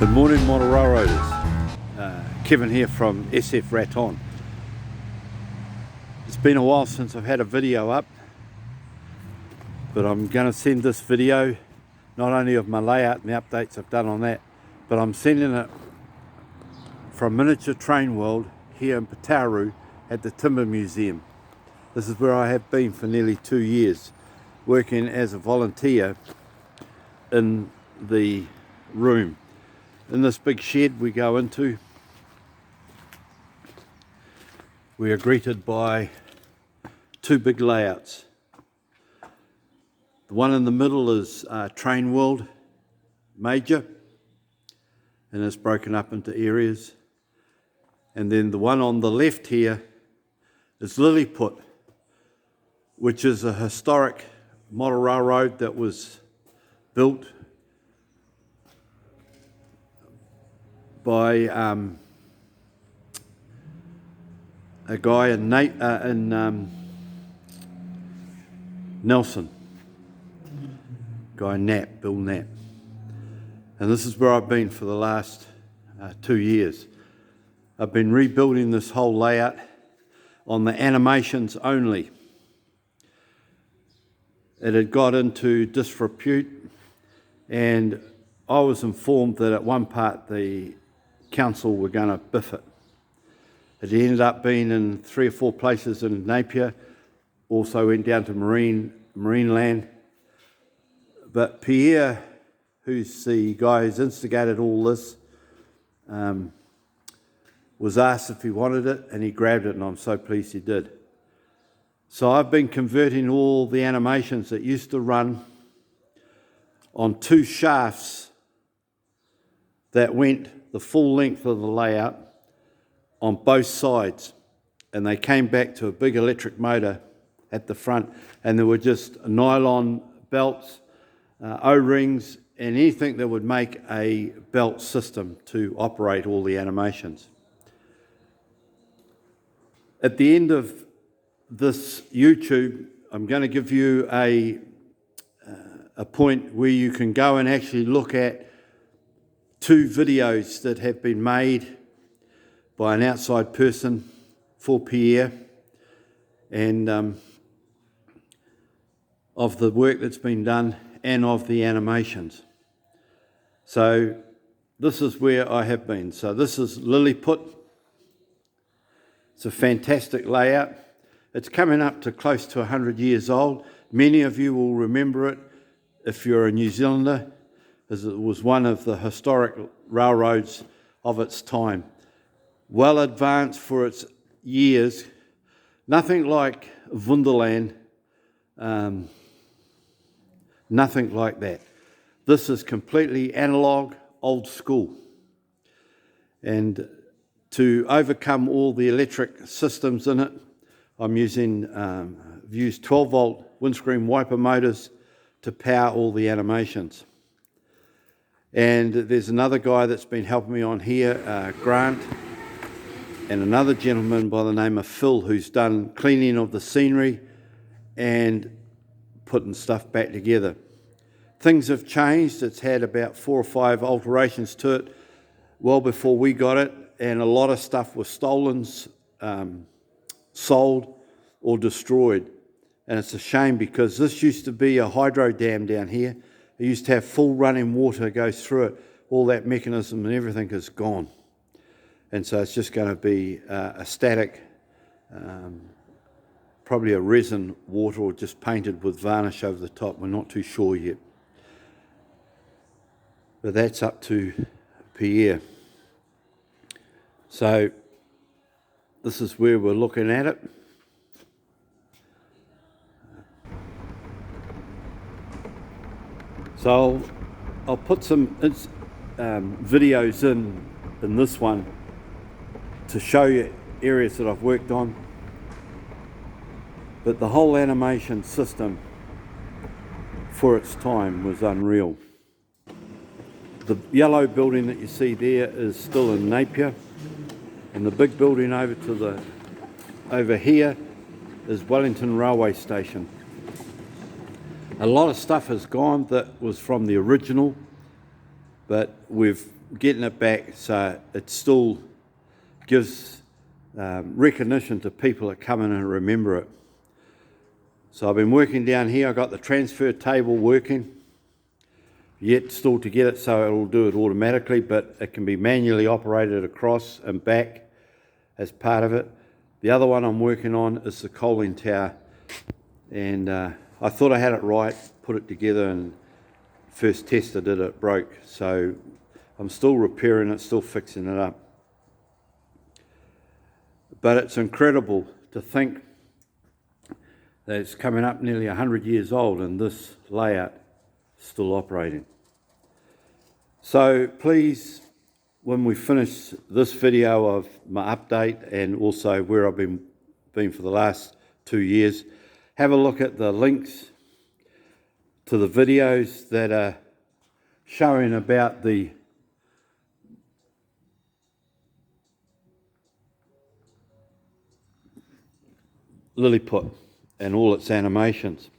Good morning, model railroaders. Kevin here from SF-RATON. It's been a while since I've had a video up, but I'm going to send this video not only of my layout and the updates I've done on that, but I'm sending it from Miniature Train World here in Pataru at the Timber Museum. This is where I have been for nearly 2 years, working as a volunteer in the room. In this big shed we go into, we are greeted by two big layouts. The one in the middle is Train World Major, and it's broken up into areas. And then the one on the left here is Lilliput, which is a historic model railroad that was built by a guy in Nelson, guy Bill Knapp. And this is where I've been for the last 2 years. I've been rebuilding this whole layout on the animations only. It had got into disrepute, and I was informed that at one part the council were going to biff it. It ended up being in 3 or 4 places in Napier, also went down to Marine Land. But Pierre, who's the guy who's instigated all this, was asked if he wanted it, and he grabbed it, and I'm so pleased he did. So I've been converting all the animations that used to run on 2 shafts that went the full length of the layout on both sides, and they came back to a big electric motor at the front, and there were just nylon belts, O-rings, and anything that would make a belt system to operate all the animations. At the end of this YouTube, I'm going to give you a point where you can go and actually look at 2 videos that have been made by an outside person for Pierre, and of the work that's been done and of the animations. So this is where I have been. So this is Lilliput. It's a fantastic layout. It's coming up to close to 100 years old. Many of you will remember it if you're a New Zealander, as it was one of the historic railroads of its time. Well advanced for its years, nothing like Wunderland, nothing like that. This is completely analogue, old school. And to overcome all the electric systems in it, I've used 12-volt windscreen wiper motors to power all the animations. And there's another guy that's been helping me on here, Grant, and another gentleman by the name of Phil, who's done cleaning of the scenery and putting stuff back together. Things have changed. It's had about 4 or 5 alterations to it well before we got it, and a lot of stuff was stolen, sold, or destroyed. And it's a shame, because this used to be a hydro dam down here. It used to have full running water go through it. All that mechanism and everything is gone. And so it's just going to be a static, probably a resin water, or just painted with varnish over the top. We're not too sure yet. But that's up to Pierre. So this is where we're looking at it. So I'll put some videos in this one to show you areas that I've worked on. But the whole animation system for its time was unreal. The yellow building that you see there is still in Napier, and the big building over here is Wellington Railway Station. A lot of stuff has gone that was from the original, but we've getting it back so it still gives recognition to people that come in and remember it. So I've been working down here. I've got the transfer table working, yet still to get it so it'll do it automatically, but it can be manually operated across and back as part of it. The other one I'm working on is the coaling tower, and I thought I had it right, put it together, and first test I did it broke, so I'm still repairing it, still fixing it up. But it's incredible to think that it's coming up nearly 100 years old and this layout is still operating. So please, when we finish this video of my update and also where I've been for the last 2 years, have a look at the links to the videos that are showing about the Lilliput and all its animations.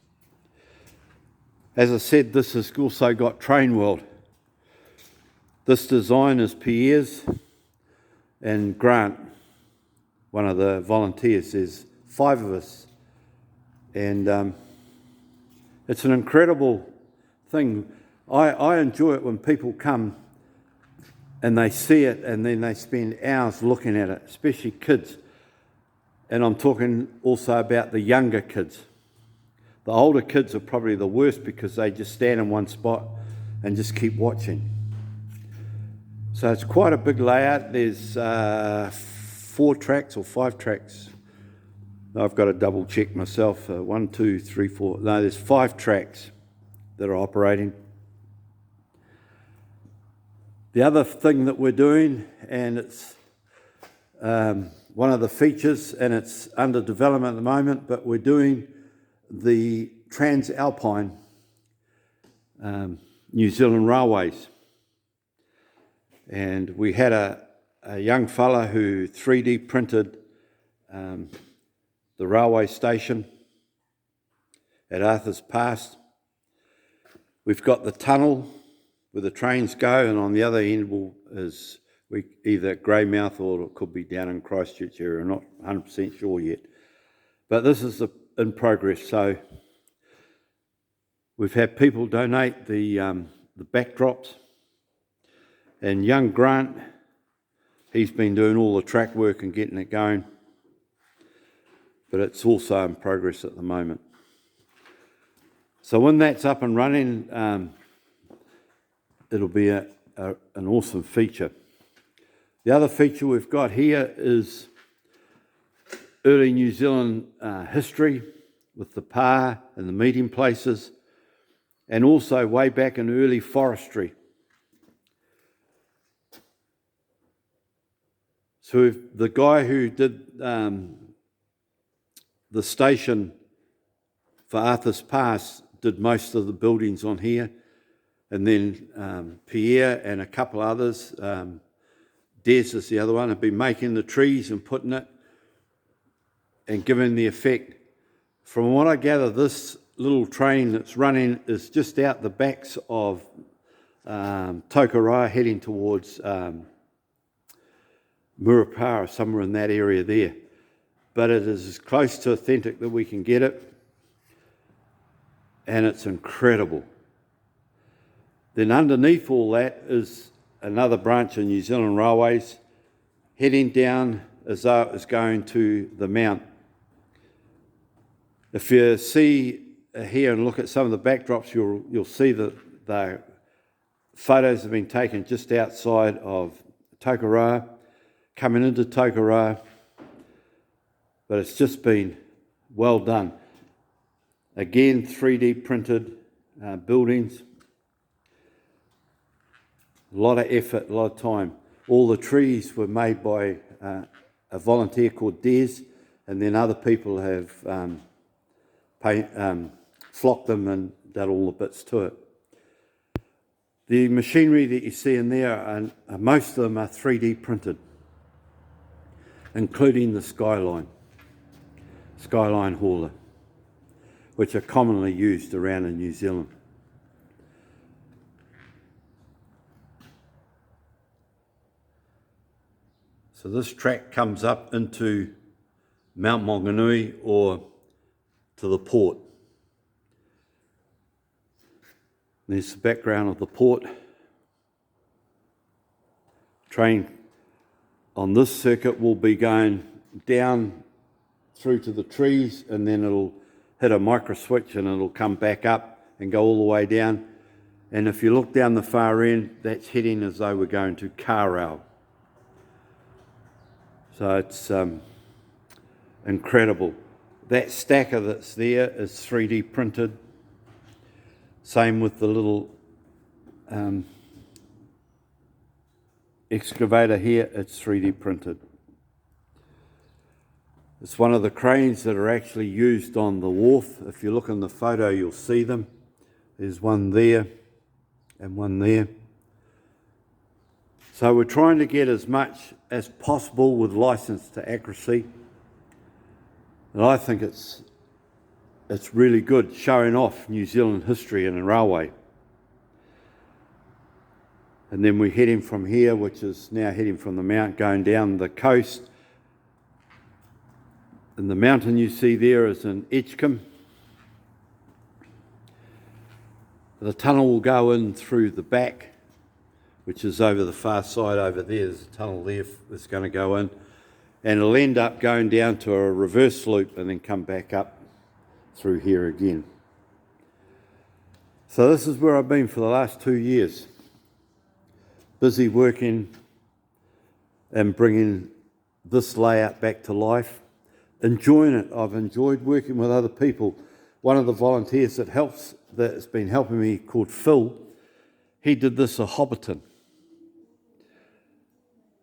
As I said, this has also got Train World. This design is Pierre's and Grant, one of the volunteers. There's 5 of us, and it's an incredible thing. I enjoy it when people come and they see it and then they spend hours looking at it, especially kids. And I'm talking also about the younger kids. The older kids are probably the worst because they just stand in one spot and just keep watching. So it's quite a big layout. There's 4 tracks or 5 tracks. I've got to double check myself. 1, 2, 3, 4. No, there's 5 tracks that are operating. The other thing that we're doing, and it's one of the features, and it's under development at the moment, but we're doing the Transalpine New Zealand Railways. And we had a young fella who 3D printed the railway station at Arthur's Pass. We've got the tunnel where the trains go, and on the other end is either Greymouth or it could be down in Christchurch area. I'm not 100% sure yet. But this is in progress. So we've had people donate the backdrops. And young Grant, he's been doing all the track work and getting it going. But it's also in progress at the moment. So when that's up and running, it'll be an awesome feature. The other feature we've got here is early New Zealand history with the pa and the meeting places, and also way back in early forestry. So the guy who did the station for Arthur's Pass did most of the buildings on here, and then Pierre and a couple others, Des is the other one, have been making the trees and putting it and giving the effect. From what I gather, this little train that's running is just out the backs of Tokaraa, heading towards Murupara, somewhere in that area there. But it is as close to authentic that we can get it, and it's incredible. Then underneath all that is another branch of New Zealand Railways, heading down as though it was going to the Mount. If you see here and look at some of the backdrops, you'll see that the photos have been taken just outside of Tokaraa, coming into Tokaraa, but it's just been well done. Again, 3D printed buildings. A lot of effort, a lot of time. All the trees were made by a volunteer called Des, and then other people have flocked them and done all the bits to it. The machinery that you see in there, most of them are 3D printed, including the Skyline hauler, which are commonly used around in New Zealand. So this track comes up into Mount Maunganui or to the port. There's the background of the port. Train on this circuit will be going down through to the trees, and then it'll hit a micro switch and it'll come back up and go all the way down. And if you look down the far end, that's heading as though we're going to Karau. So it's incredible. That stacker that's there is 3D printed. Same with the little excavator here, it's 3D printed. It's one of the cranes that are actually used on the wharf. If you look in the photo, you'll see them. There's one there and one there. So we're trying to get as much as possible with license to accuracy. And I think it's really good showing off New Zealand history in a railway. And then we're heading from here, which is now heading from the mount, going down the coast. And the mountain you see there is in Edgecombe. The tunnel will go in through the back, which is over the far side over there. There's a tunnel there that's going to go in. And it'll end up going down to a reverse loop and then come back up through here again. So this is where I've been for the last 2 years. Busy working and bringing this layout back to life. Enjoying it. I've enjoyed working with other people. One of the volunteers that's been helping me, called Phil, he did this at Hobbiton.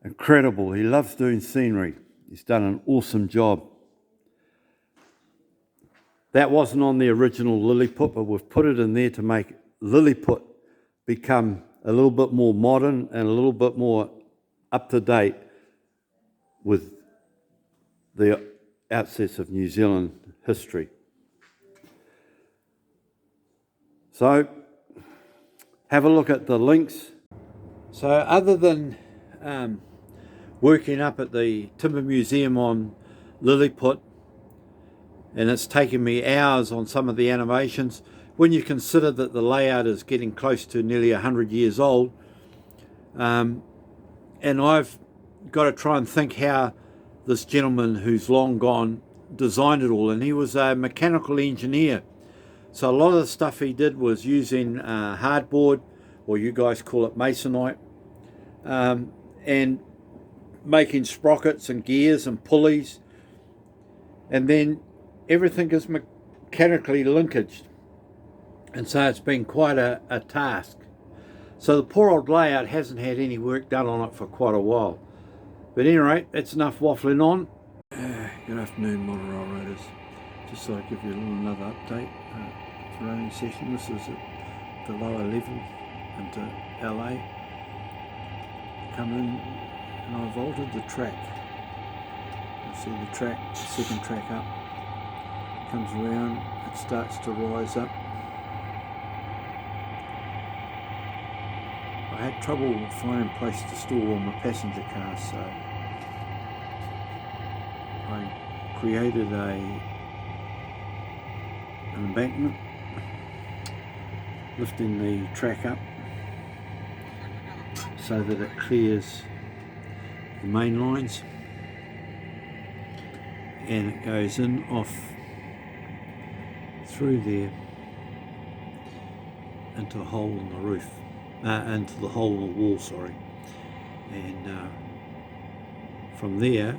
Incredible. He loves doing scenery. He's done an awesome job. That wasn't on the original Lilliput, but we've put it in there to make Lilliput become a little bit more modern and a little bit more up to date with the outskirts of New Zealand history. So have a look at the links. So other than working up at the Timber Museum on Lilliput, and it's taken me hours on some of the animations, when you consider that the layout is getting close to nearly 100 years old, and I've got to try and think how this gentleman who's long gone designed it all, and he was a mechanical engineer. So a lot of the stuff he did was using hardboard, or you guys call it masonite, and making sprockets and gears and pulleys, and then everything is mechanically linkaged, and so it's been quite a task. So the poor old layout hasn't had any work done on it for quite a while. But at any rate, that's enough waffling on. Good afternoon, Monorail Riders. Just thought I'd give you another update. It's a running session. This is at the lower level into LA. Come in and I've altered the track. You see the track, the second track up. Comes around, it starts to rise up. I had trouble finding a place to store all my passenger cars, so I created an embankment, lifting the track up so that it clears the main lines, and it goes in off through there into a hole in the roof, into the hole in the wall, sorry, and from there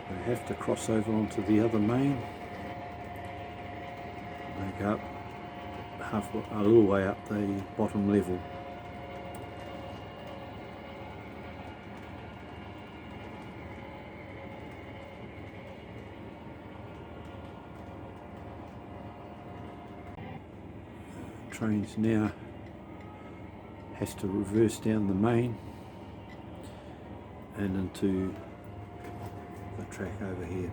I have to cross over onto the other main. I go up halfway, a little way up the bottom level. trains now has to reverse down the main and into the track over here.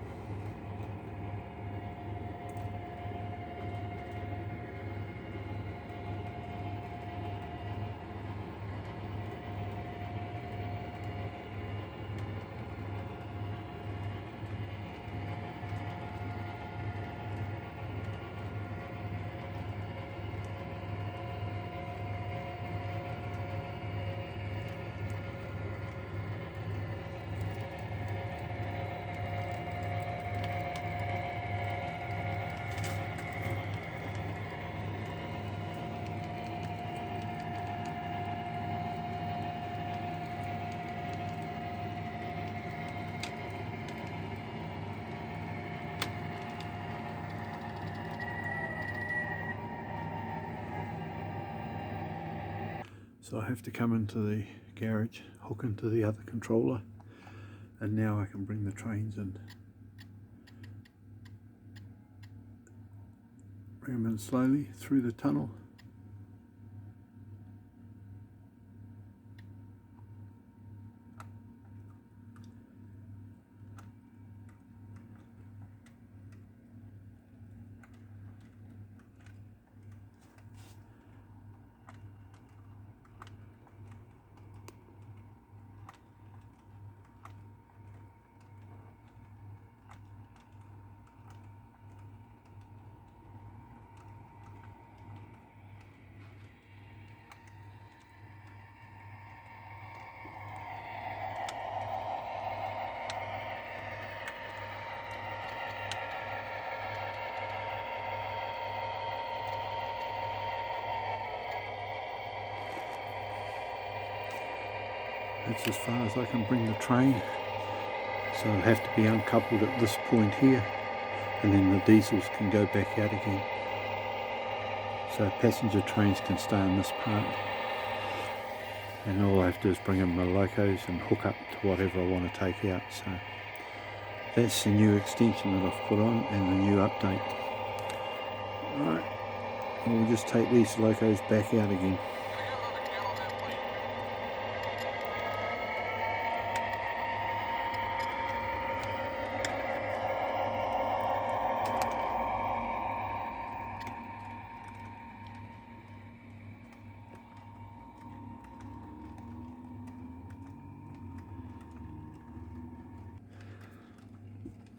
So I have to come into the garage, hook into the other controller, and now I can bring the trains in. Bring them in slowly through the tunnel. That's as far as I can bring the train, so it'll have to be uncoupled at this point here, and then the diesels can go back out again. So passenger trains can stay on this part, and all I have to do is bring in my locos and hook up to whatever I want to take out. So that's the new extension that I've put on and the new update. Alright, we'll just take these locos back out again.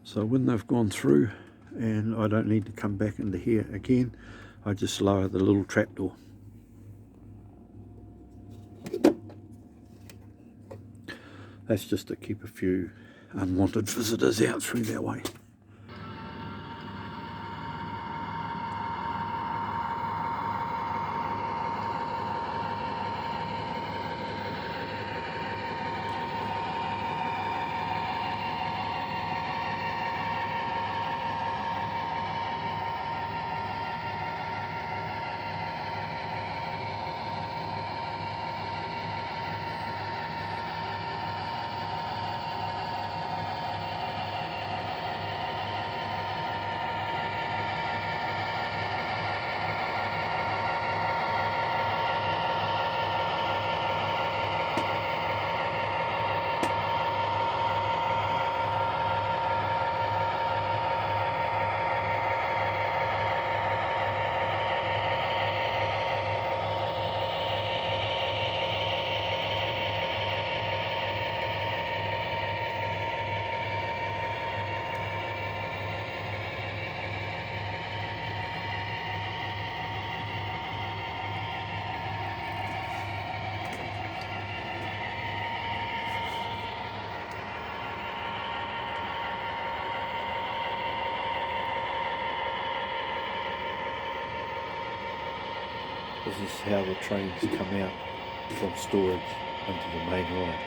So when they've gone through and I don't need to come back into here again, I just lower the little trapdoor. That's just to keep a few unwanted visitors out through that way. This is how the trains come out from storage into the main line.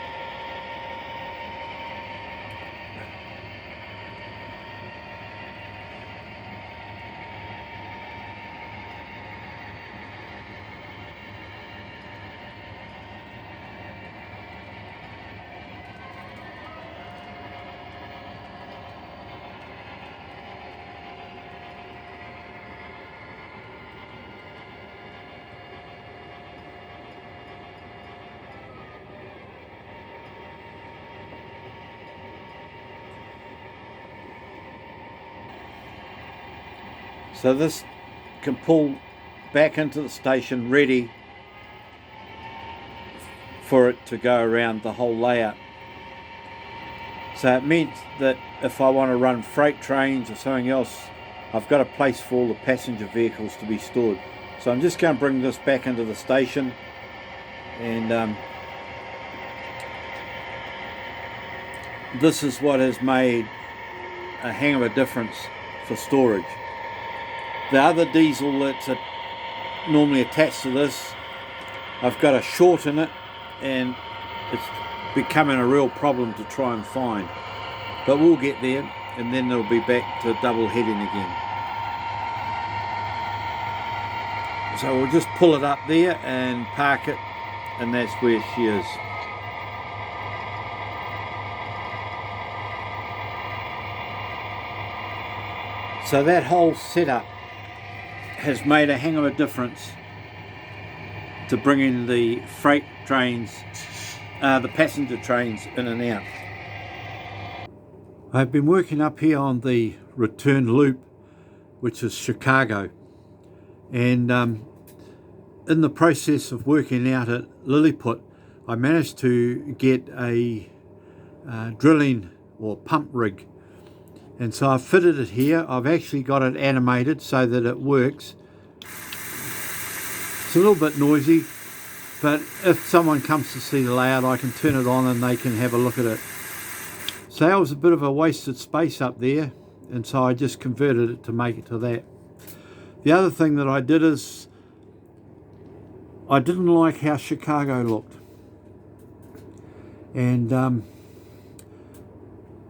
So this can pull back into the station ready for it to go around the whole layout. So it meant that if I want to run freight trains or something else, I've got a place for all the passenger vehicles to be stored. So I'm just going to bring this back into the station, and this is what has made a hang of a difference for storage. The other diesel that's normally attached to this, I've got a short in it, and it's becoming a real problem to try and find. But we'll get there, and then it'll be back to double heading again. So we'll just pull it up there and park it, and that's where she is. So that whole setup has made a hang of a difference to bringing the freight trains, the passenger trains in and out. I've been working up here on the return loop, which is Chicago, and in the process of working out at Lilliput, I managed to get a drilling or pump rig, and so I've fitted it here. I've actually got it animated so that it works. It's a little bit noisy, but if someone comes to see the layout, I can turn it on and they can have a look at it. So that was a bit of a wasted space up there, and so I just converted it to make it to that. The other thing that I did is I didn't like how Chicago looked, and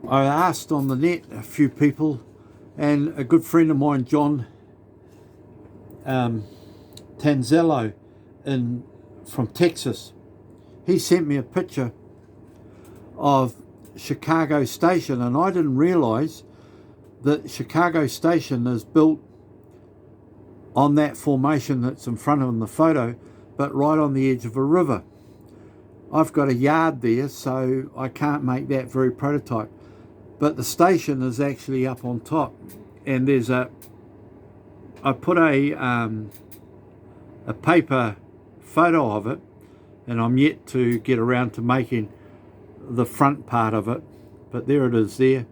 I asked on the net a few people, and a good friend of mine, John Tanzello from Texas, he sent me a picture of Chicago Station, and I didn't realize that Chicago Station is built on that formation that's in front of the photo, but right on the edge of a river. I've got a yard there, so I can't make that very prototype, but the station is actually up on top, and there's I put a paper photo of it, and I'm yet to get around to making the front part of it, but there it is there.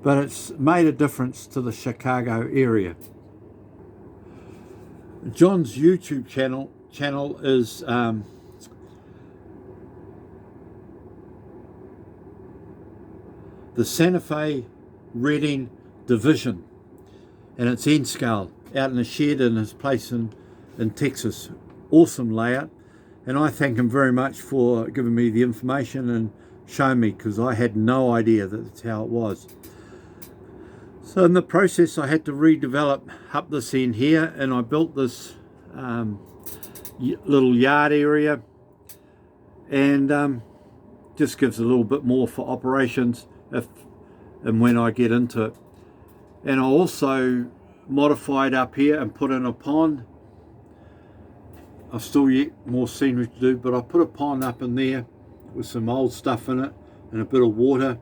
But it's made a difference to the Chicago area. John's YouTube channel is the Santa Fe Reading Division, and it's N scale out in a shed in his place in Texas. Awesome layout, and I thank him very much for giving me the information and showing me, because I had no idea that that's how it was. So in the process, I had to redevelop up this end here, and I built this little yard area, and just gives a little bit more for operations if and when I get into it. And I also modified up here and put in a pond. I've still yet more scenery to do, but I put a pond up in there with some old stuff in it and a bit of water,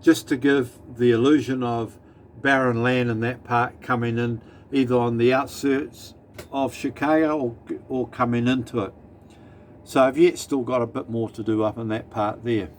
just to give the illusion of barren land in that part, coming in either on the outskirts of Chicago or coming into it. So I've yet still got a bit more to do up in that part there.